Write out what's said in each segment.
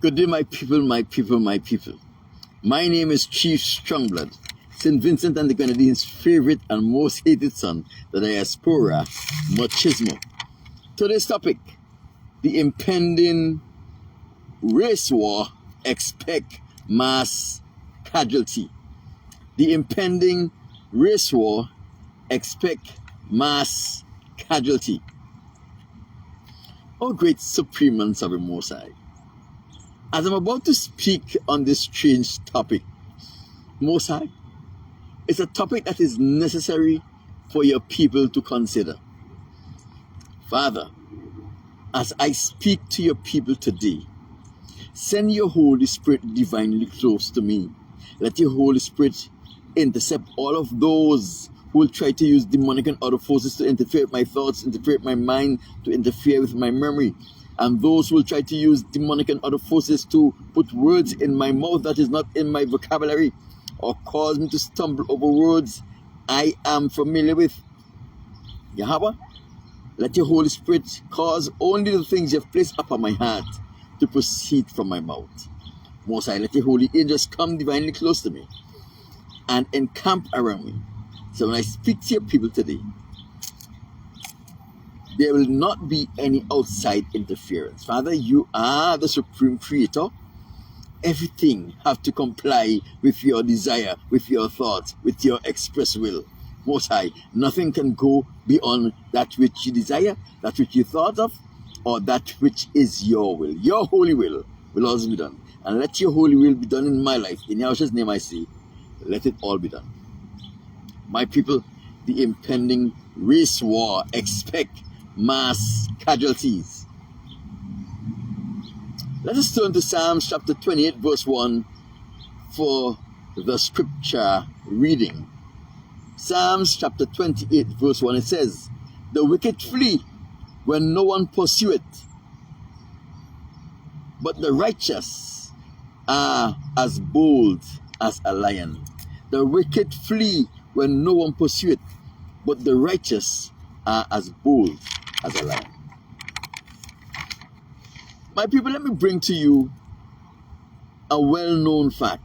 Good day, my people, my people, my people. My name is Chief Strongblood, St. Vincent and the Grenadines' favorite and most hated son, the diaspora, machismo. Today's topic, the impending race war, expect mass casualty. The impending race war, expect mass casualty. Oh, great supreme and sovereign Most High. As I'm about to speak on this strange topic, Most High, it's a topic that is necessary for your people to consider. Father, as I speak to your people today, send your Holy Spirit divinely close to me. Let your Holy Spirit intercept all of those who will try to use demonic and other forces to interfere with my thoughts, interfere with my mind, to interfere with my memory. And those who will try to use demonic and other forces to put words in my mouth that is not in my vocabulary, or cause me to stumble over words I am familiar with. Yahweh, let your Holy Spirit cause only the things you have placed upon my heart to proceed from my mouth. Most High, let your holy angels come divinely close to me and encamp around me. So when I speak to your people today, there will not be any outside interference. Father, you are the supreme creator. Everything has to comply with your desire, with your thoughts, with your express will. Most High, nothing can go beyond that which you desire, that which you thought of, or that which is your will. Your holy will always be done. And let your holy will be done in my life. In Yahshua's name I say, let it all be done. My people, the impending race war, expect mass casualties. Let us turn to Psalms chapter 28 verse 1 for the scripture reading. Psalms chapter 28 verse 1, it says, "The wicked flee when no one pursueth, but the righteous are as bold as a lion." The wicked flee when no one pursueth, but the righteous are as bold as a lion. My people, let me bring to you a well-known fact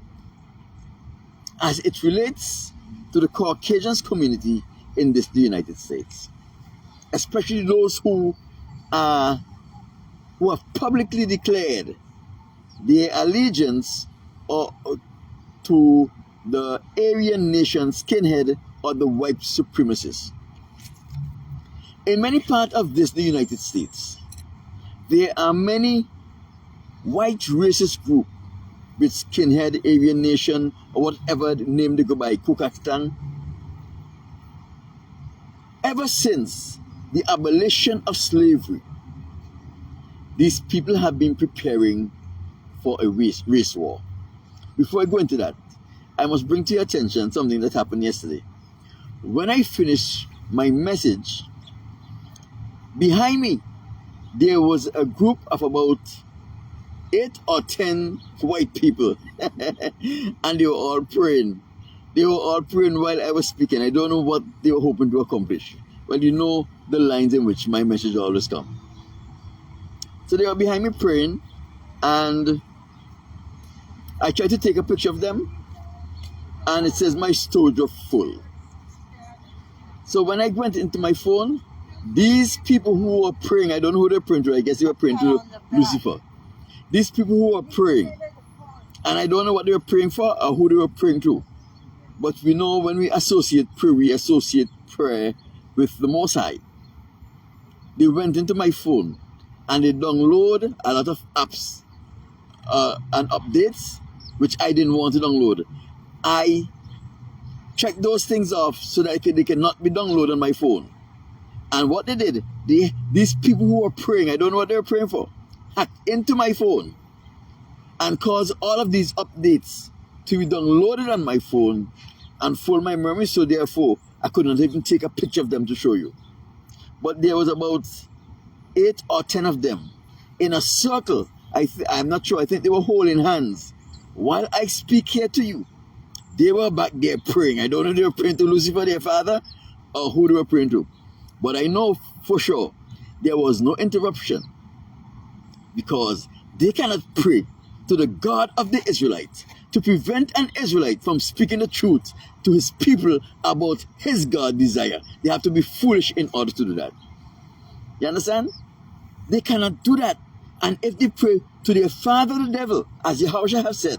as it relates to the Caucasian community in the United States, especially those who have publicly declared their allegiance to the Aryan nation skinhead or the white supremacists. In many parts of the United States, there are many white racist groups with skinhead, Aryan nation, or whatever name they go by, Ku Klux Klan. Ever since the abolition of slavery, these people have been preparing for a race war. Before I go into that, I must bring to your attention something that happened yesterday. When I finished my message, behind me, there was a group of about 8 or 10 white people, and they were all praying. They were all praying while I was speaking. I don't know what they were hoping to accomplish. Well, you know the lines in which my message always comes. So they were behind me praying, and I tried to take a picture of them, and it says my storage was full. So when I went into my phone, these people who were praying, I don't know who they were praying to, I guess they were praying to Lucifer. These people who were praying, and I don't know what they were praying for or who they were praying to, but we know when we associate prayer with the Most High. They went into my phone and they download a lot of apps and updates which I didn't want to download. I checked those things off so that they cannot be downloaded on my phone. And what they did, these people who were praying, I don't know what they were praying for, hacked into my phone and caused all of these updates to be downloaded on my phone and full my memory, so therefore I could not even take a picture of them to show you. But there was about 8 or 10 of them in a circle. I'm not sure, I think they were holding hands. While I speak here to you, they were back there praying. I don't know if they were praying to Lucifer, their father, or who they were praying to. But I know for sure there was no interruption, because they cannot pray to the God of the Israelites to prevent an Israelite from speaking the truth to his people about his God desire. They have to be foolish in order to do that. You understand? They cannot do that. And if they pray to their father the devil, as Yahushua have said,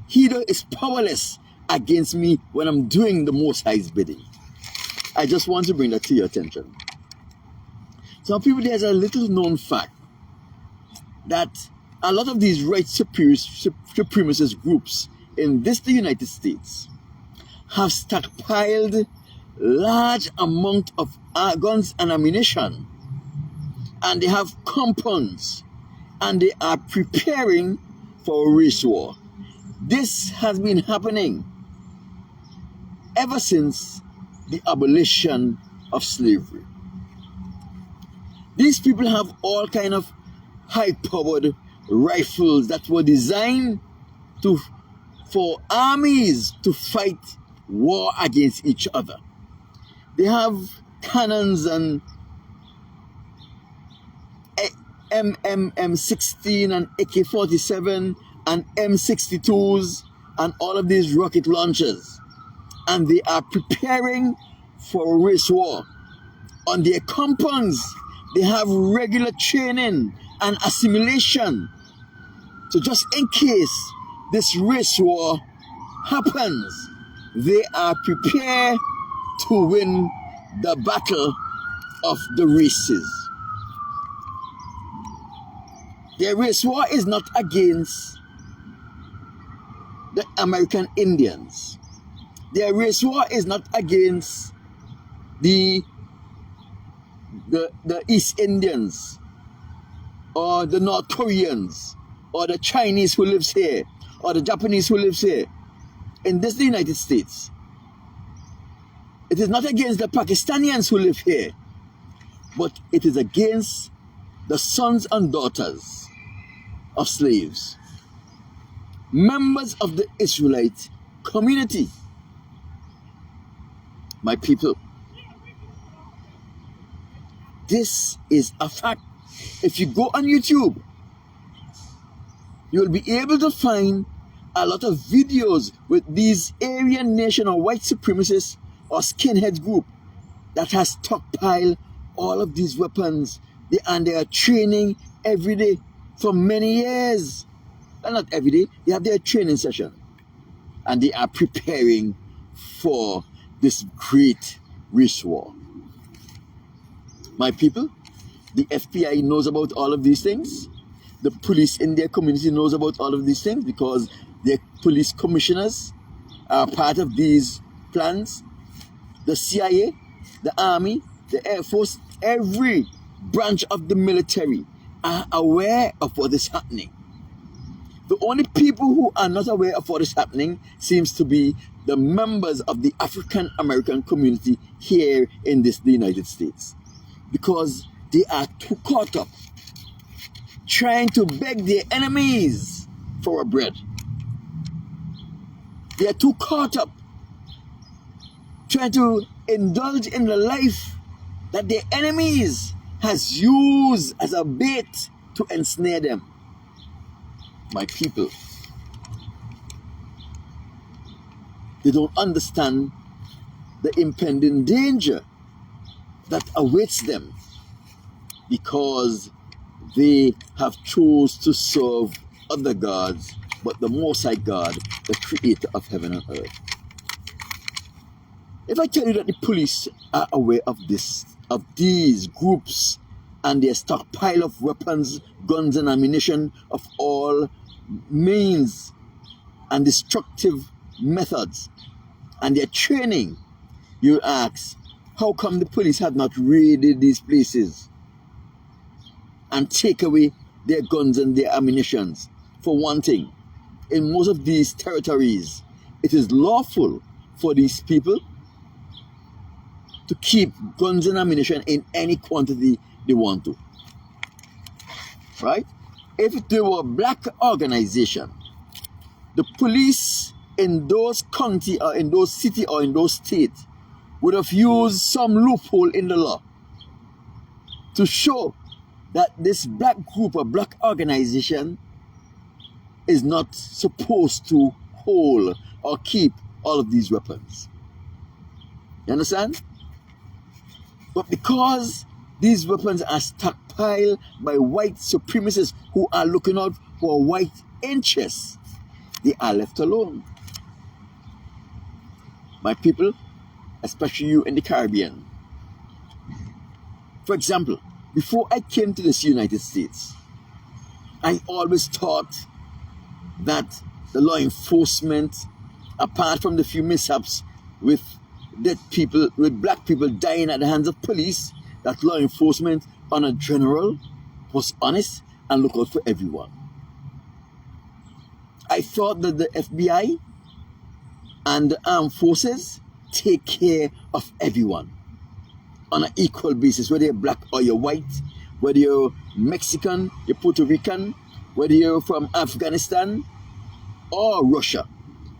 he is powerless against me when I'm doing the Most High's bidding. I just want to bring that to your attention. Some people, there's a little known fact that a lot of these white supremacist groups in the United States have stockpiled large amount of guns and ammunition, and they have compounds, and they are preparing for a race war. This has been happening ever since the abolition of slavery. These people have all kind of high-powered rifles that were designed for armies to fight war against each other. They have cannons and M16 and AK-47 and M62s and all of these rocket launchers. And they are preparing for a race war. On their compounds, they have regular training and assimilation. So just in case this race war happens, they are prepared to win the battle of the races. Their race war is not against the American Indians. Their race war is not against the East Indians or the North Koreans or the Chinese who lives here or the Japanese who lives here. In this the United States, it is not against the Pakistanians who live here, but it is against the sons and daughters of slaves, members of the Israelite community. My people, this is a fact. If you go on YouTube, you will be able to find a lot of videos with these Aryan nation or white supremacists or skinheads group that has stockpiled all of these weapons, and they are training every day for many years. Well, not every day, they have their training session, and they are preparing for this great race war. My people, the FBI knows about all of these things. The police in their community knows about all of these things because their police commissioners are part of these plans. The CIA, the Army, the Air Force, every branch of the military are aware of what is happening. The only people who are not aware of what is happening seems to be the members of the African American community here in the United States, because they are too caught up trying to beg their enemies for a bread. They are too caught up trying to indulge in the life that their enemies has used as a bait to ensnare them. My people, they don't understand the impending danger that awaits them because they have chose to serve other gods but the Most High God, the creator of heaven and earth. If I tell you that the police are aware of these groups and their stockpile of weapons, guns and ammunition of all means and destructive methods, and their training, you ask, how come the police have not raided these places and take away their guns and their ammunitions? For one thing, in most of these territories, it is lawful for these people to keep guns and ammunition in any quantity they want to. Right? If they were a black organization, the police in those county or in those city or in those states would have used some loophole in the law to show that this black group or black organization is not supposed to hold or keep all of these weapons. You understand? But because these weapons are stockpiled by white supremacists who are looking out for white interests, they are left alone. My people, especially you in the Caribbean. For example, before I came to this United States, I always thought that the law enforcement, apart from the few mishaps with dead people, with black people dying at the hands of police, that law enforcement on a general was honest and look out for everyone. I thought that the FBI and the armed forces take care of everyone on an equal basis, whether you're black or you're white, whether you're Mexican, you're Puerto Rican, whether you're from Afghanistan or Russia.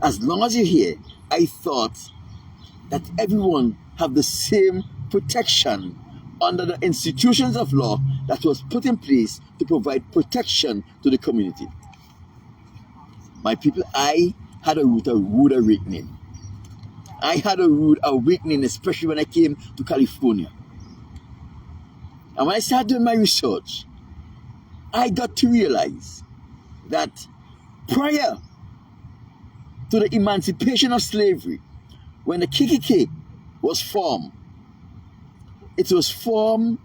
As long as you're here, I thought that everyone have the same protection under the institutions of law that was put in place to provide protection to the community. My people, I had a rude awakening. I had a rude awakening, especially when I came to California. And when I started doing my research, I got to realize that prior to the emancipation of slavery, when the KKK was formed, it was formed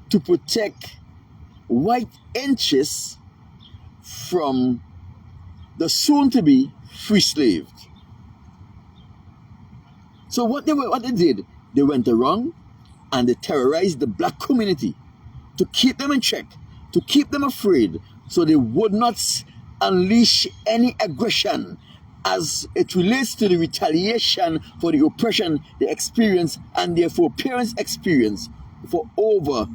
to protect white interests from the soon-to-be free slaved. So what they did, they went around and they terrorized the black community to keep them in check, to keep them afraid, so they would not unleash any aggression as it relates to the retaliation for the oppression they experienced and therefore parents experienced for over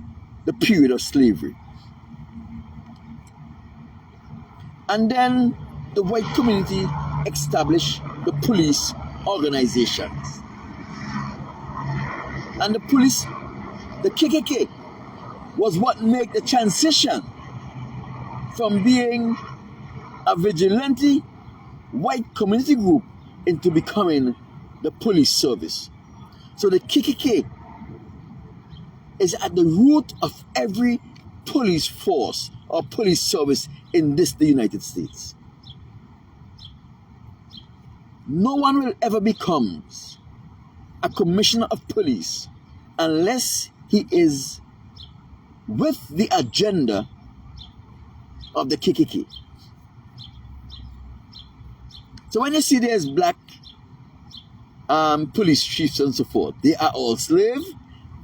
the period of slavery. And then the white community established the police organizations. And the police, the KKK, was what made the transition from being a vigilante white community group into becoming the police service. So the KKK is at the root of every police force or police service in the United States. No one will ever become a commissioner of police unless he is with the agenda of the KKK. So when you see there's black police chiefs and so forth, they are all slaves.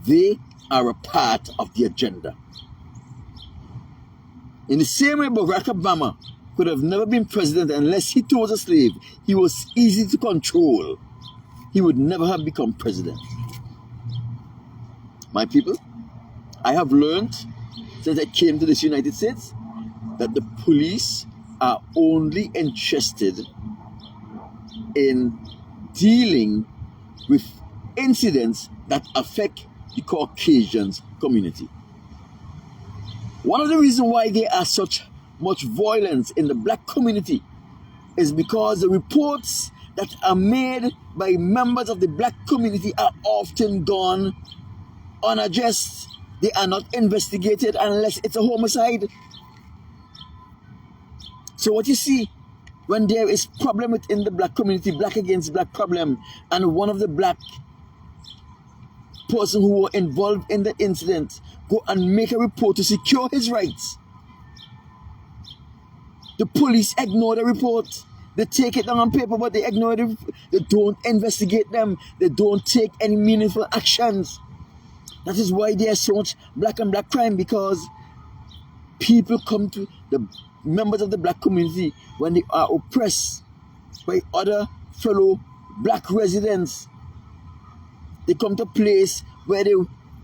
They are a part of the agenda. In the same way, Barack Obama could have never been president unless he too was a slave. He was easy to control. He would never have become president. My people, I have learned since I came to this United States that the police are only interested in dealing with incidents that affect the Caucasian community. One of the reasons why there are such much violence in the black community is because the reports that are made by members of the black community are often gone unaddressed. They are not investigated unless it's a homicide. So what you see when there is problem within the black community, black against black problem, and one of the black person who were involved in the incident go and make a report to secure his rights, the police ignore the report. They take it down on paper, but they ignore it. They don't investigate them. They don't take any meaningful actions. That is why there's so much black and black crime, because people come to the members of the black community when they are oppressed by other fellow black residents. They come to a place where they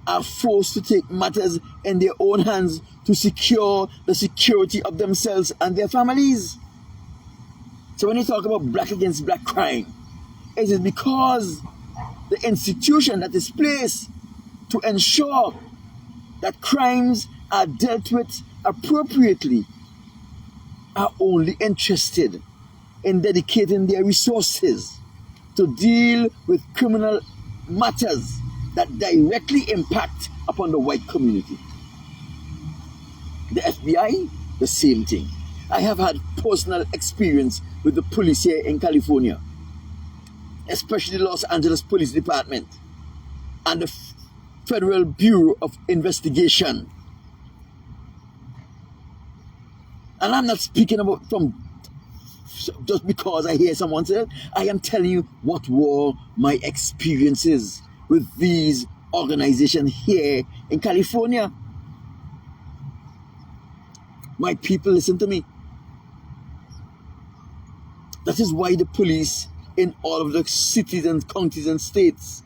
are forced to take matters in their own hands to secure the security of themselves and their families. So when you talk about black against black crime, it is because the institution that is placed to ensure that crimes are dealt with appropriately are only interested in dedicating their resources to deal with criminal matters that directly impact upon the white community. The FBI, the same thing. I have had personal experience with the police here in California, especially the Los Angeles Police Department and the Federal Bureau of Investigation. And I'm not speaking about from just because I hear someone say it. I am telling you what were my experiences with these organizations here in California. My people, listen to me. That is why the police in all of the cities and counties and states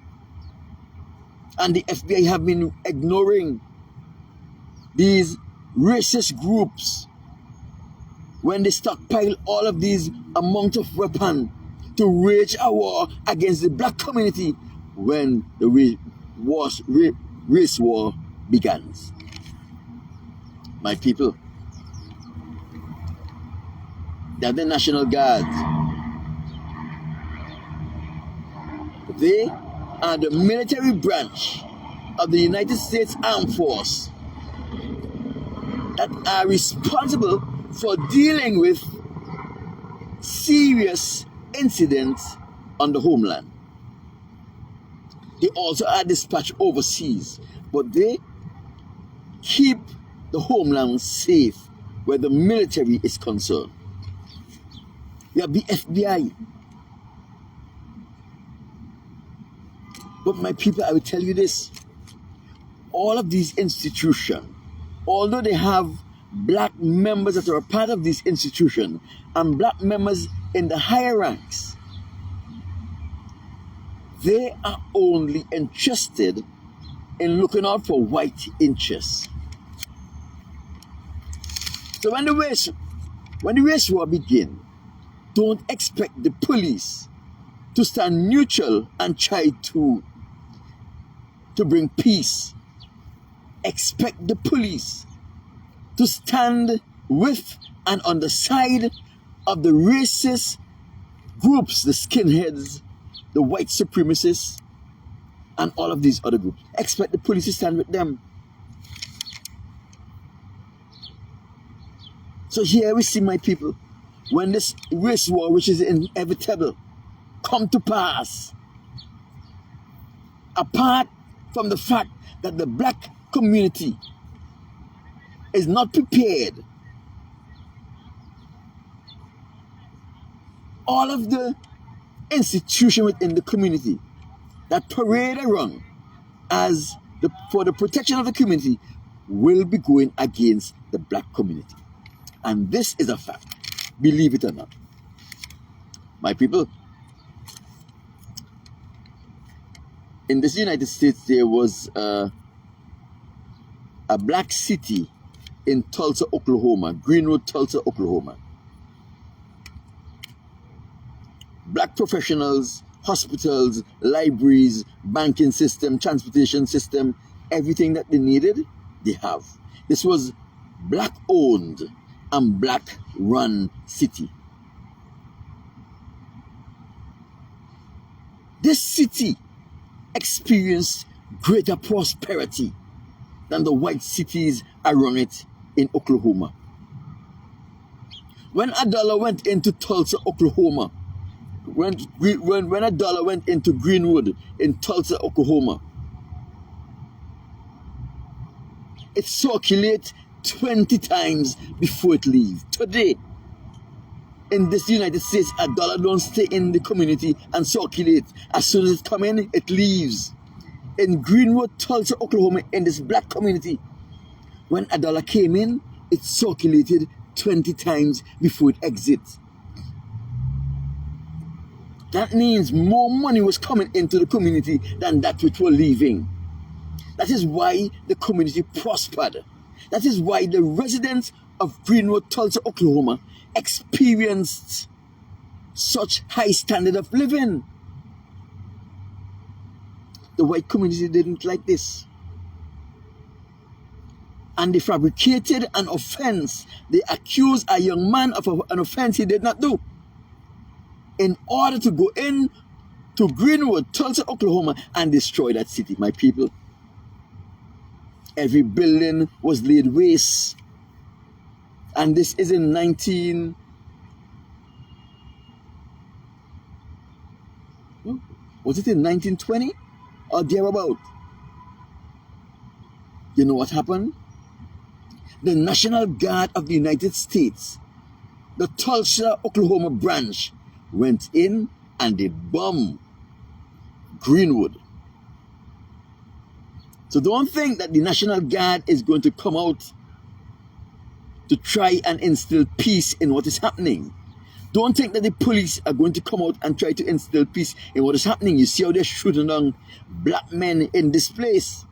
and the FBI have been ignoring these racist groups when they stockpile all of these amount of weapons to wage a war against the black community when the race war begins. My people, they are the National Guard. They are the military branch of the United States Armed Force that are responsible for dealing with serious incidents on the homeland. They also are dispatched overseas, but they keep the homeland safe where the military is concerned. We have the FBI. But my people, I will tell you this. All of these institutions, although they have black members that are a part of this institution and black members in the higher ranks, they are only interested in looking out for white interests. So when the race war begins, don't expect the police to stand neutral and try to bring peace. Expect the police to stand with and on the side of the racist groups, the skinheads, the white supremacists, and all of these other groups. Expect the police to stand with them. So here we see, my people, when this race war, which is inevitable, come to pass, apart from the fact that the black community is not prepared, all of the institutions within the community that parade around for the protection of the community will be going against the black community. And this is a fact, believe it or not. My people, in this United States, there was a black city in Tulsa, Oklahoma, Greenwood, Tulsa, Oklahoma. Black professionals, hospitals, libraries, banking system, transportation system, everything that they needed, they have. This was black-owned and black-run city. This city experienced greater prosperity than the white cities around it in Oklahoma. When a dollar went into Tulsa, Oklahoma, when a dollar went into Greenwood in Tulsa, Oklahoma, it circulates 20 times before it leaves. Today, in this United States, a dollar don't stay in the community and circulate. As soon as it comes in, it leaves. In Greenwood, Tulsa, Oklahoma, in this black community, when a dollar came in, it circulated 20 times before it exits. That means more money was coming into the community than that which were leaving. That is why the community prospered. That is why the residents of Greenwood, Tulsa, Oklahoma experienced such high standard of living. The white community didn't like this. And they fabricated an offense. They accused a young man of an offense he did not do, in order to go in to Greenwood, Tulsa, Oklahoma, and destroy that city. My people, every building was laid waste. And this is in 19... Was it in 1920 or thereabout? You know what happened? The National Guard of the United States, the Tulsa, Oklahoma branch, went in and they bombed Greenwood. So don't think that the National Guard is going to come out to try and instill peace in what is happening. Don't think that the police are going to come out and try to instill peace in what is happening. You see how they're shooting down black men in this place.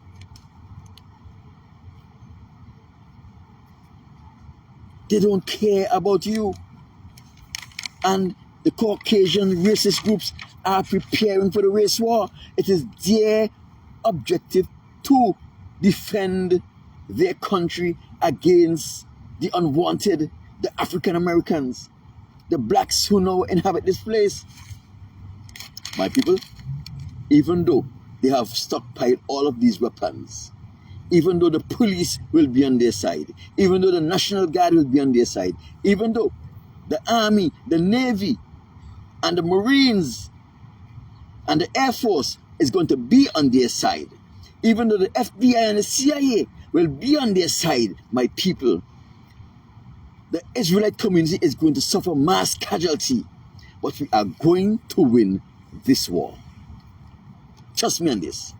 They don't care about you. And the Caucasian racist groups are preparing for the race war. It is their objective to defend their country against the unwanted, the African Americans, the blacks who now inhabit this place. My people, even though they have stockpiled all of these weapons, even though the police will be on their side, even though the National Guard will be on their side, even though the Army, the Navy, and the Marines, and the Air Force is going to be on their side, even though the FBI and the CIA will be on their side, my people, the Israelite community is going to suffer mass casualty, but we are going to win this war. Trust me on this.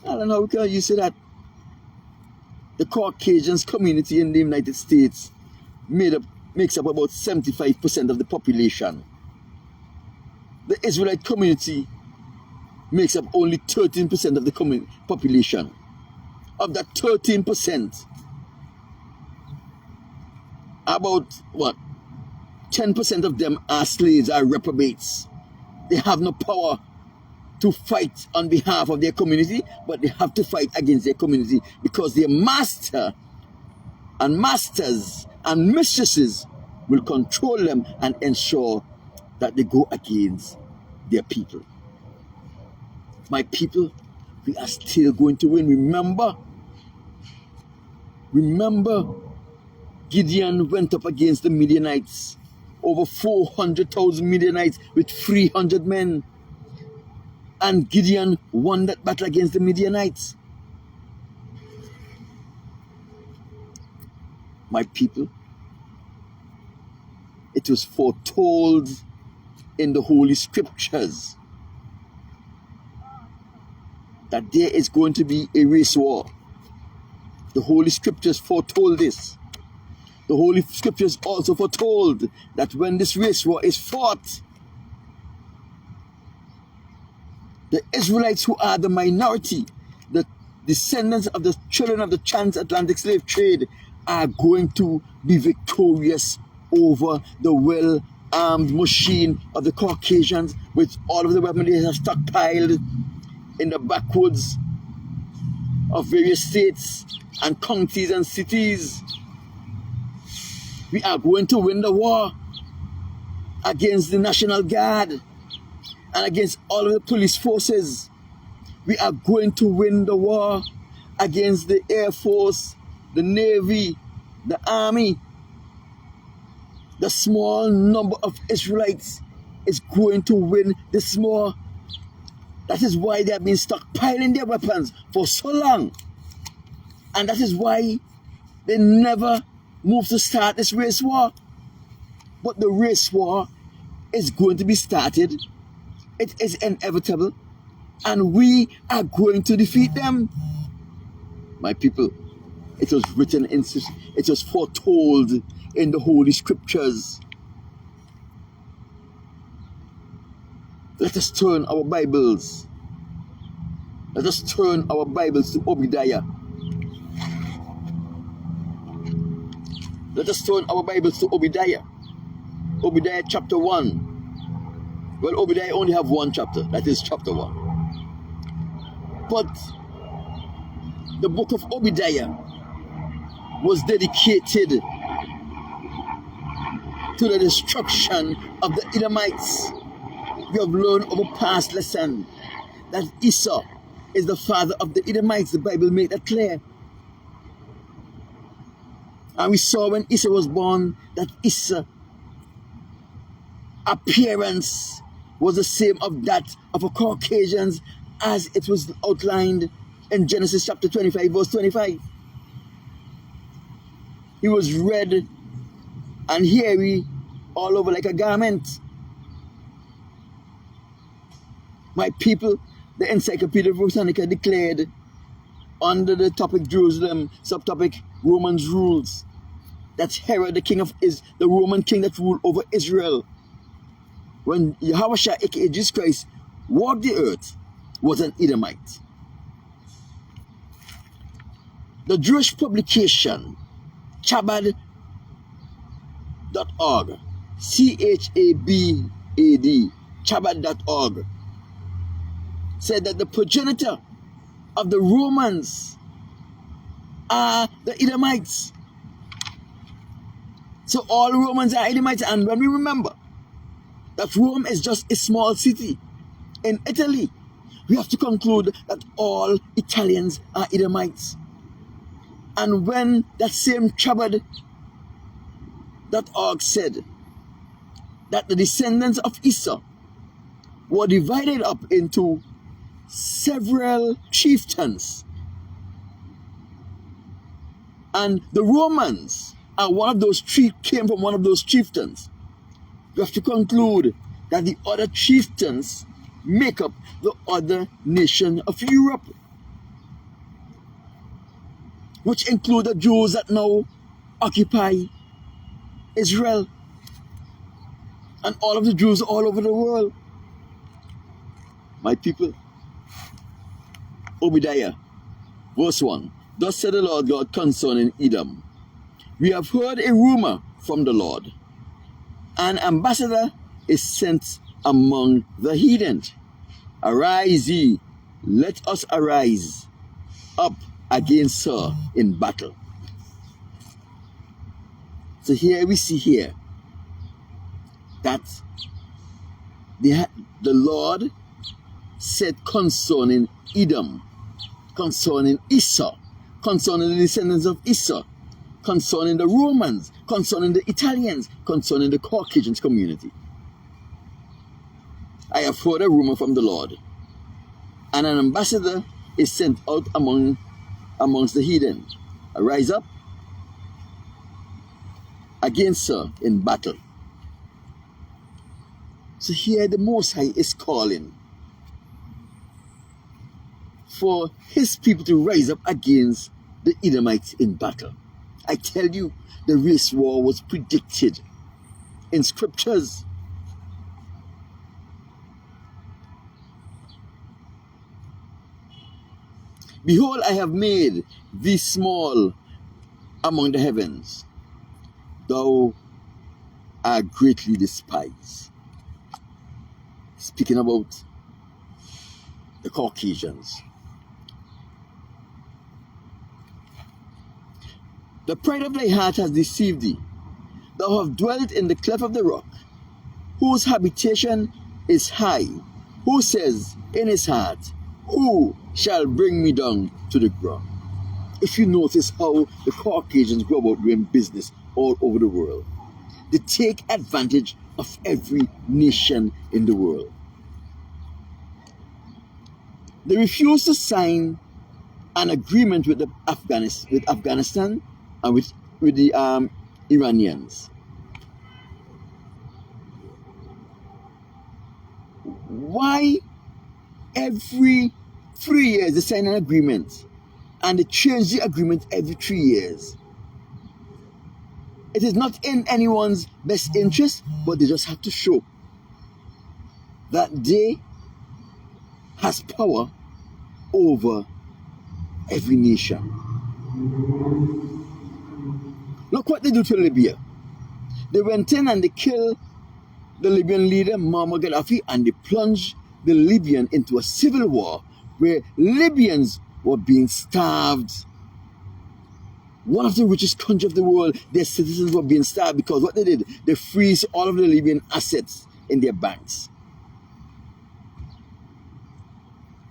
I don't know how you say that. The Caucasian community in the United States makes up about 75% of the population. The Israelite community makes up only 13% of the population. Of that 13%, about 10% of them are slaves, are reprobates. They have no power to fight on behalf of their community, but they have to fight against their community because their master and masters and mistresses will control them and ensure that they go against their people. My people, we are still going to win. Remember, Gideon went up against the Midianites, over 400,000 Midianites with 300 men. And Gideon won that battle against the Midianites. My people, it was foretold in the Holy Scriptures that there is going to be a race war. The Holy Scriptures foretold this. The Holy Scriptures also foretold that when this race war is fought, the Israelites, who are the minority, the descendants of the children of the transatlantic slave trade, are going to be victorious over the well-armed machine of the Caucasians with all of the weapons they have stockpiled in the backwoods of various states and counties and cities. We are going to win the war against the National Guard and against all of the police forces. We are going to win the war against the Air Force, the Navy, the Army. The small number of Israelites is going to win this war. That is why they have been stockpiling their weapons for so long. And that is why they never moved to start this race war. But the race war is going to be started. It is inevitable. And we are going to defeat them. My people, it was written in, it was foretold in the Holy Scriptures. Let us turn our Bibles. Let us turn our Bibles to Obadiah. Let us turn our Bibles to Obadiah. Obadiah chapter 1. Well, Obadiah only have one chapter. That is chapter 1. But the book of Obadiah was dedicated to the destruction of the Edomites. We have learned over past lesson that Esau is the father of the Edomites. The Bible made that clear. And we saw when Esau was born that Esau's appearance was the same of that of a Caucasian, as it was outlined in Genesis chapter 25, verse 25. He was red and hairy all over like a garment. My people, the Encyclopedia Britannica declared under the topic Jerusalem, subtopic Romans rules, that Herod, the Roman king that ruled over Israel, when Yahushua, aka Jesus Christ, walked the earth, was an Edomite. The Jewish publication Chabad.org, Chabad, Chabad.org, said that the progenitor of the Romans are the Edomites. So all Romans are Edomites. And when we remember that Rome is just a small city in Italy, we have to conclude that all Italians are Edomites. And when that same Chabad.org said that the descendants of Esau were divided up into several chieftains, and the Romans are one of those came from one of those chieftains, we have to conclude that the other chieftains make up the other nation of Europe, which include the Jews that now occupy Israel and all of the Jews all over the world. My people, Obadiah, verse 1. Thus said the Lord God concerning Edom, we have heard a rumor from the Lord. An ambassador is sent among the heathen. Arise ye, let us arise up against her in battle. So here we see here that the Lord said concerning Edom, concerning Esau, concerning the descendants of Esau, concerning the Romans, concerning the Italians, concerning the Caucasian community. I have heard a rumor from the Lord, and an ambassador is sent out amongst the heathen. Arise up against her in battle. So here the Most High is calling for his people to rise up against the Edomites in battle. I tell you, the race war was predicted in scriptures. Behold, I have made thee small among the heavens. Thou art greatly despised. Speaking about the Caucasians. The pride of thy heart has deceived thee. Thou hast dwelt in the cleft of the rock, whose habitation is high, who says in his heart, who shall bring me down to the ground? If you notice how the Caucasians go about doing business all over the world, they take advantage of every nation in the world. They refuse to sign an agreement with Afghanistan and with the Iranians. Why every 3 years they sign an agreement and they change the agreement every 3 years? It is not in anyone's best interest, but they just have to show that they has power over every nation. Look what they do to Libya. They went in and they killed the Libyan leader Muammar Gaddafi, and they plunged the Libyan into a civil war where Libyans were being starved. One of the richest countries of the world, their citizens were being starved because what they did, they freeze all of the Libyan assets in their banks.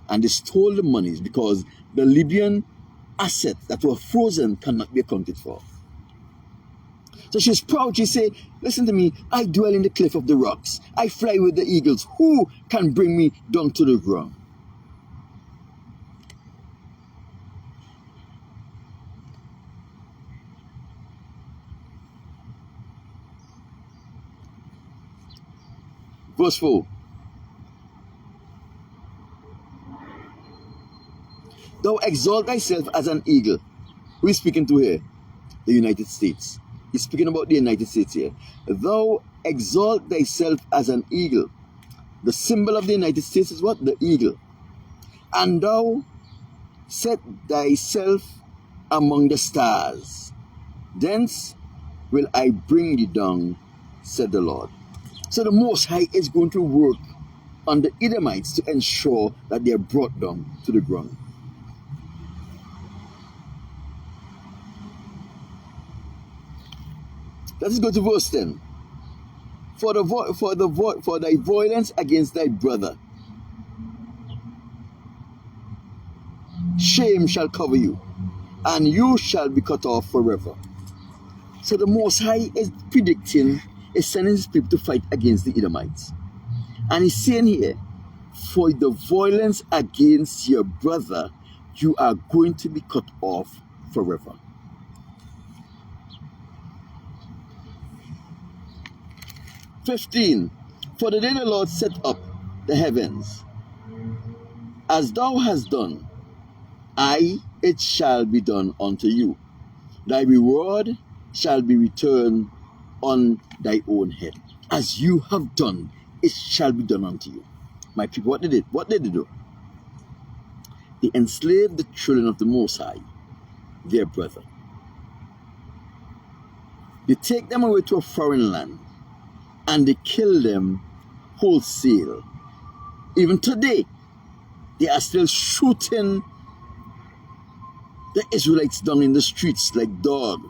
And they stole the monies because the Libyan assets that were frozen cannot be accounted for. So she's proud. She said, listen to me, I dwell in the cliff of the rocks. I fly with the eagles. Who can bring me down to the ground? Verse 4. Thou exalt thyself as an eagle. Who is speaking to here? The United States. He's speaking about the United States here. Thou exalt thyself as an eagle. The symbol of the United States is what? The eagle. And thou set thyself among the stars. Thence will I bring thee down, said the Lord. So the Most High is going to work on the Edomites to ensure that they are brought down to the ground. Let us go to verse 10. For thy violence against thy brother, shame shall cover you, and you shall be cut off forever. So the Most High is predicting, is sending his people to fight against the Edomites. And he's saying here, for the violence against your brother, you are going to be cut off forever. "15. For the day the Lord set up the heavens, as thou hast done, it shall be done unto you. Thy reward shall be returned on thy own head. As you have done, it shall be done unto you." My people, what did they do? They enslaved the children of the Most High, their brother. They take them away to a foreign land, and they kill them wholesale. Even today, they are still shooting the Israelites down in the streets like dogs.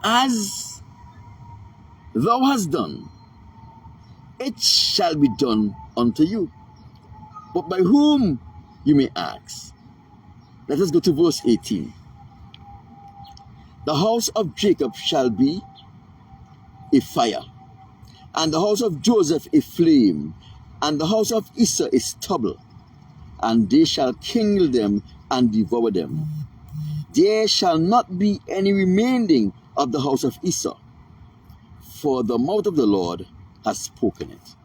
As thou hast done, it shall be done unto you. But by whom, you may ask? Let us go to verse 18. The house of Jacob shall be a fire, and the house of Joseph a flame, and the house of Esau a stubble, and they shall kindle them and devour them. There shall not be any remaining of the house of Esau, for the mouth of the Lord has spoken it.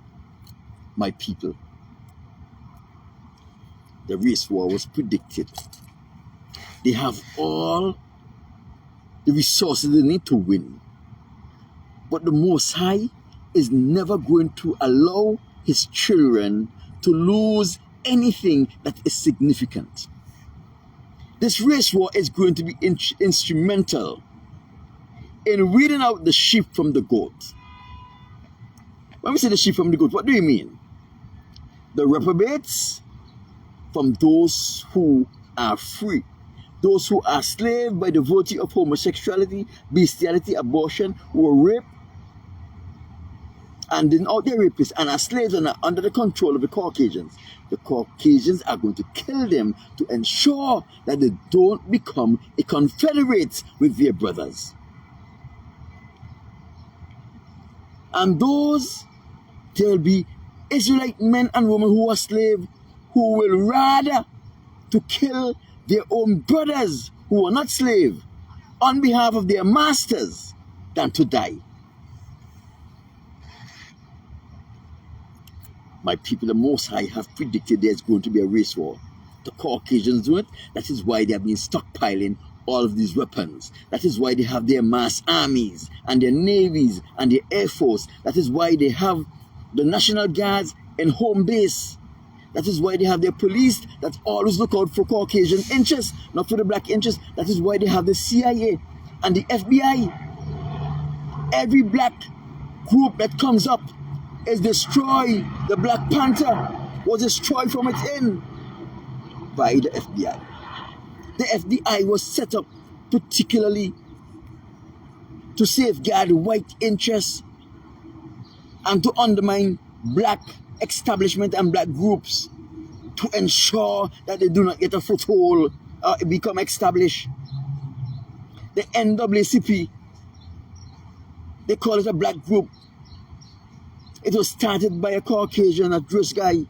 My people, the race war was predicted. They have all the resources they need to win. But the Most High is never going to allow his children to lose anything that is significant. This race war is going to be instrumental in weeding out the sheep from the goat. When we say the sheep from the goat, what do you mean? The reprobates from those who are free. Those who are enslaved by the virtue of homosexuality, bestiality, abortion, who are raped, and then out there rapists and are slaves and are under the control of the Caucasians. The Caucasians are going to kill them to ensure that they don't become a confederate with their brothers. And those, there will be Israelite men and women who are slaves who will rather to kill their own brothers who are not slaves on behalf of their masters than to die. My people, the Most High have predicted there's going to be a race war. The Caucasians do it. That is why they have been stockpiling all of these weapons. That is why they have their mass armies and their navies and their air force. That is why they have the National Guards in home base. That is why they have their police that always look out for Caucasian interests, not for the black interests. That is why they have the CIA and the FBI. Every black group that comes up is destroyed. The Black Panther was destroyed from within by the FBI. The FDI was set up particularly to safeguard white interests and to undermine black establishment and black groups, to ensure that they do not get a foothold or become established. The NAACP, they call it a black group. It was started by a Caucasian, a Jewish guy.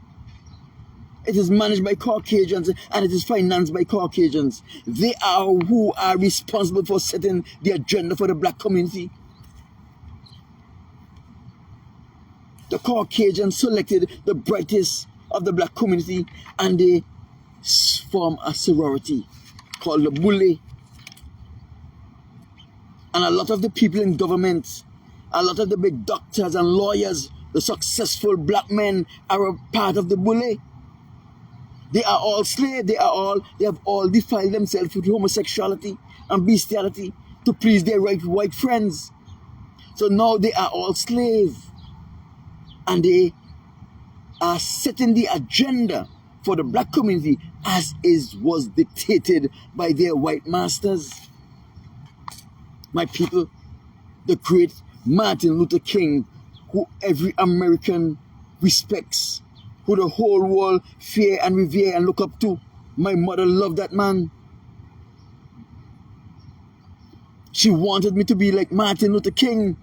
It is managed by Caucasians and it is financed by Caucasians. They are who are responsible for setting the agenda for the black community. The Caucasians selected the brightest of the black community and they form a sorority called the Bulle. And a lot of the people in government, a lot of the big doctors and lawyers, the successful black men are a part of the Bulle. They are all slaves. They have all defiled themselves with homosexuality and bestiality to please their white friends. So now they are all slaves. And they are setting the agenda for the black community as was dictated by their white masters. My people, the great Martin Luther King, who every American respects, who the whole world fear and revere and look up to. My mother loved that man. She wanted me to be like Martin Luther King.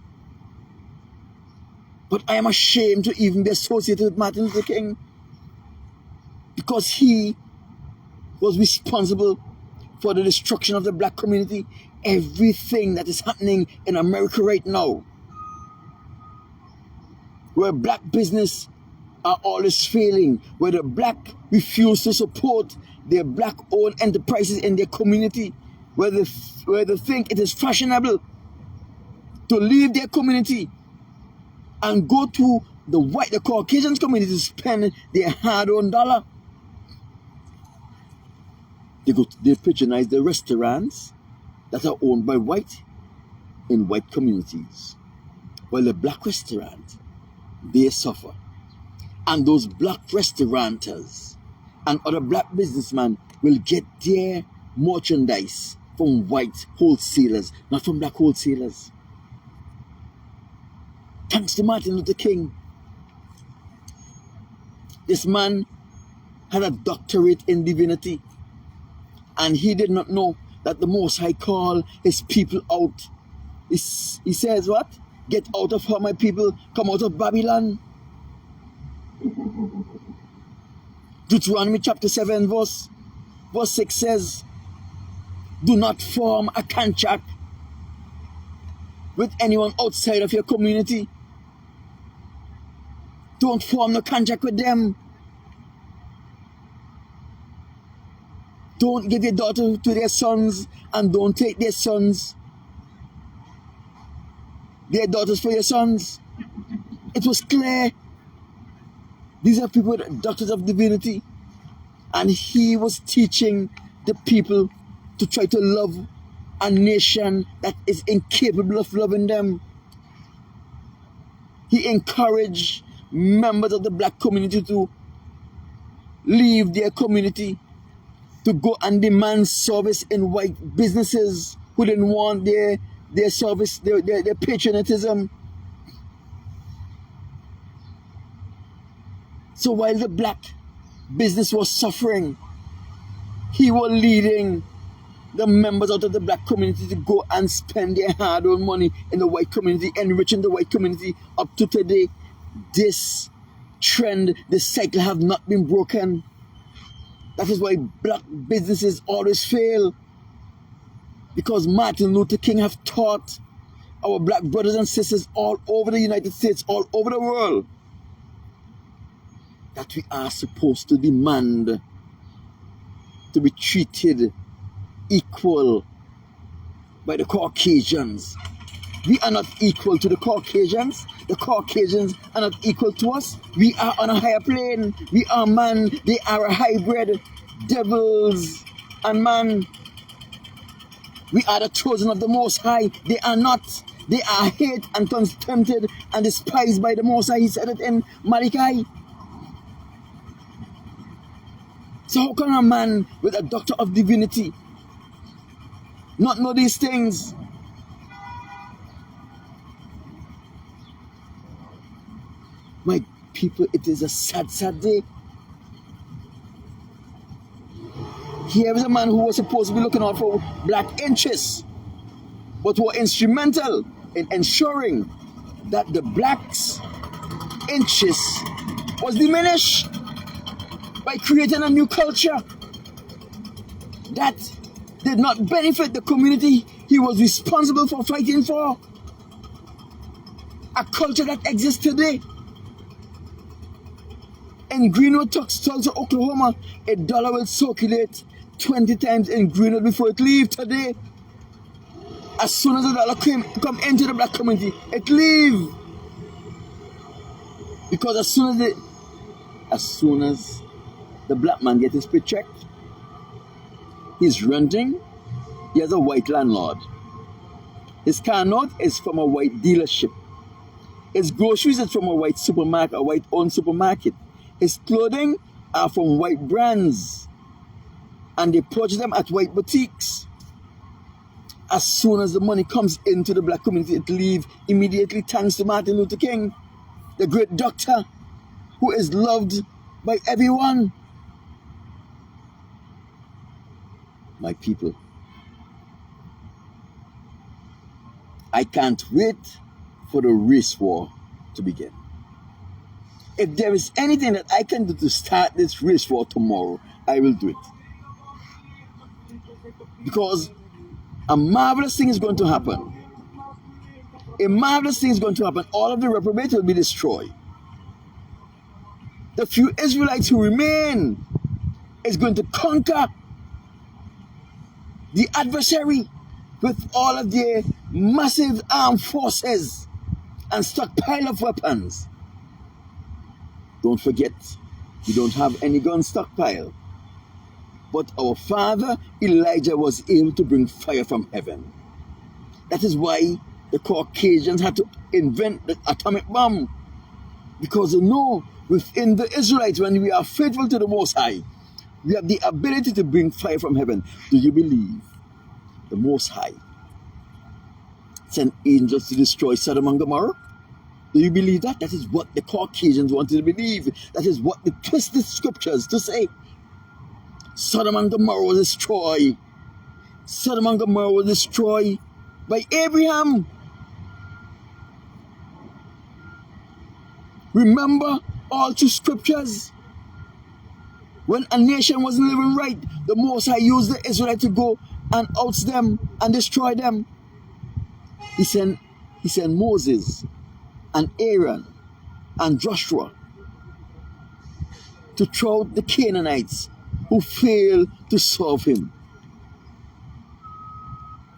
But I am ashamed to even be associated with Martin Luther King, because he was responsible for the destruction of the black community. Everything that is happening in America right now, where black business are always failing, where the black refuse to support their black-owned enterprises in their community, where they think it is fashionable to leave their community and go to the Caucasian community to spend their hard-earned dollar. They patronize the restaurants that are owned by white in white communities, while the black restaurants, they suffer. And those black restaurateurs and other black businessmen will get their merchandise from white wholesalers, not from black wholesalers. Thanks to Martin Luther King. This man had a doctorate in divinity, and he did not know that the Most High called his people out. He says what? Get out of her, my people. Come out of Babylon. Deuteronomy chapter 7 verse 6 says, do not form a contract with anyone outside of your community. Don't form no contract with them. Don't give your daughter to their sons, and don't take their sons, their daughters for your sons. It was clear. These are people, doctors of divinity, and he was teaching the people to try to love a nation that is incapable of loving them. He encouraged members of the black community to leave their community, to go and demand service in white businesses who didn't want their service, their patriotism. So while the black business was suffering, he was leading the members out of the black community to go and spend their hard-earned money in the white community, enriching the white community. Up to today, this trend, this cycle have not been broken. That is why black businesses always fail, because Martin Luther King have taught our black brothers and sisters all over the United States, all over the world, that we are supposed to demand to be treated equal by the Caucasians. We are not equal to the Caucasians. The Caucasians are not equal to us. We are on a higher plane. We are man. They are a hybrid. Devils and man. We are the chosen of the Most High. They are not. They are hated and contempted and despised by the Most High. He said it in Malachi. So how can a man with a doctor of divinity not know these things. My people, it is a sad, sad day. Here is a man who was supposed to be looking out for black interests, but were instrumental in ensuring that the blacks' interest was diminished by creating a new culture that did not benefit the community he was responsible for fighting for. A culture that exists today. In Greenwood, Tulsa, Oklahoma, $1 will circulate 20 times in Greenwood before it leaves today. As soon as the dollar come into the black community, it leaves. Because as soon as the black man gets his paycheck, he's renting, he has a white landlord. His car note is from a white dealership. His groceries is from a white supermarket, a white-owned supermarket. His clothing are from white brands, and they purchase them at white boutiques. As soon as the money comes into the black community, it leaves immediately, thanks to Martin Luther King, the great doctor who is loved by everyone. My people, I can't wait for the race war to begin. If there is anything that I can do to start this race war tomorrow, I will do it. Because a marvelous thing is going to happen. A marvelous thing is going to happen. All of the reprobates will be destroyed. The few Israelites who remain is going to conquer the adversary with all of their massive armed forces and stockpile of weapons. Don't forget, we don't have any gun stockpile. But our father Elijah was able to bring fire from heaven. That is why the Caucasians had to invent the atomic bomb. Because they know within the Israelites, when we are faithful to the Most High, we have the ability to bring fire from heaven. Do you believe the Most High sent angels to destroy Sodom and Gomorrah? Do you believe that? That is what the Caucasians wanted to believe. That is what the twisted scriptures to say. Sodom and Gomorrah was destroyed. Sodom and Gomorrah was destroyed by Abraham. Remember all through scriptures. When a nation wasn't living right, the Most High used the Israelites to go and oust them and destroy them. He sent Moses and Aaron and Joshua to throw out the Canaanites who failed to serve him.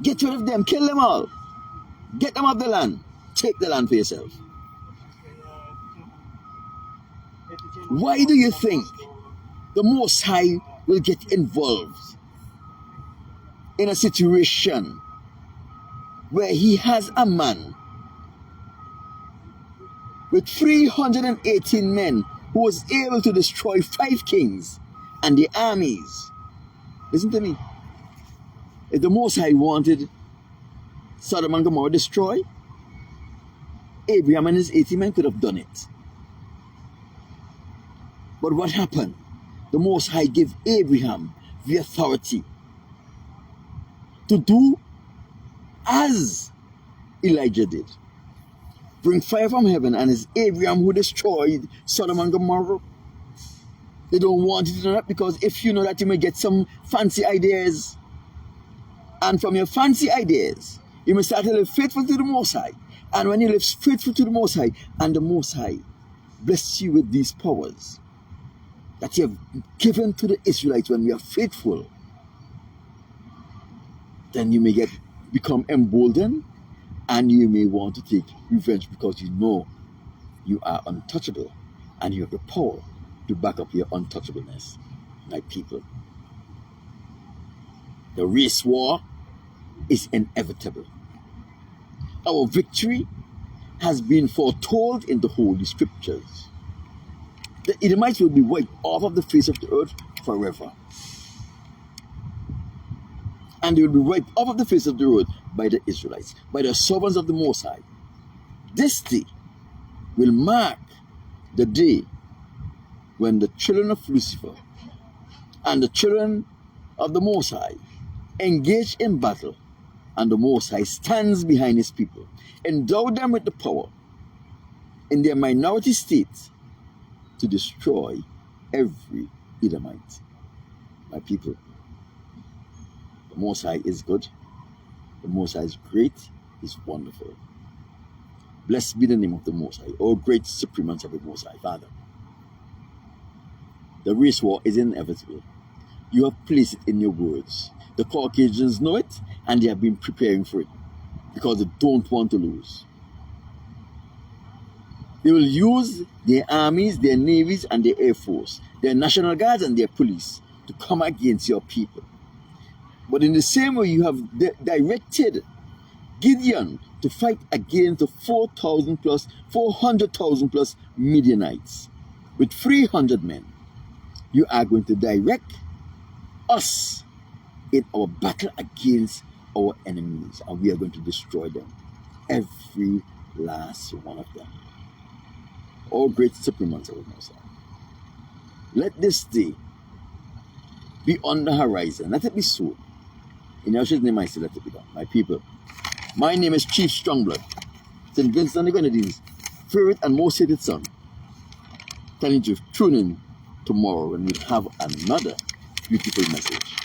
Get rid of them, kill them all. Get them off the land. Take the land for yourself. Why do you think the Most High will get involved in a situation where he has a man with 318 men who was able to destroy 5 kings and their armies? Listen to me. If the Most High wanted Sodom and Gomorrah destroyed, Abraham and his 80 men could have done it. But what happened? The Most High gave Abraham the authority to do as Elijah did. Bring fire from heaven, and it's Abraham who destroyed Sodom and Gomorrah. They don't want you to know that, because if you know that, you may get some fancy ideas. And from your fancy ideas, you may start to live faithful to the Most High. And when you live faithful to the Most High, and the Most High bless you with these powers that you have given to the Israelites when we are faithful, then you may become emboldened, and you may want to take revenge, because you know you are untouchable and you have the power to back up your untouchableness. My people, the race war is inevitable. Our victory has been foretold in the Holy Scriptures. The Edomites will be wiped off of the face of the earth forever. and they will be wiped off of the face of the road by the Israelites, by the servants of the Most High. This day will mark the day when the children of Lucifer and the children of the Most High engage in battle, and the Most High stands behind his people, endow them with the power in their minority state to destroy every Edomite. My people, the Most High is good, the Most High is great, he's wonderful. Blessed be the name of the Most High, O great supremacy of the Most High. Father, the race war is inevitable. You have placed it in your words. The Caucasians know it, and they have been preparing for it because they don't want to lose. They will use their armies, their navies, and their air force, their national guards and their police to come against your people. But in the same way you have directed Gideon to fight against the 400,000 plus Midianites with 300 men, you are going to direct us in our battle against our enemies, and we are going to destroy them, every last one of them. All great supremacy of Most High. Let this day be on the horizon. Let it be so. In Yahshua's name I say, let it be done. My people, my name is Chief Strongblood, St. Vincent the Grenadines' favorite and most hated son, telling you to tune in tomorrow when we have another beautiful message.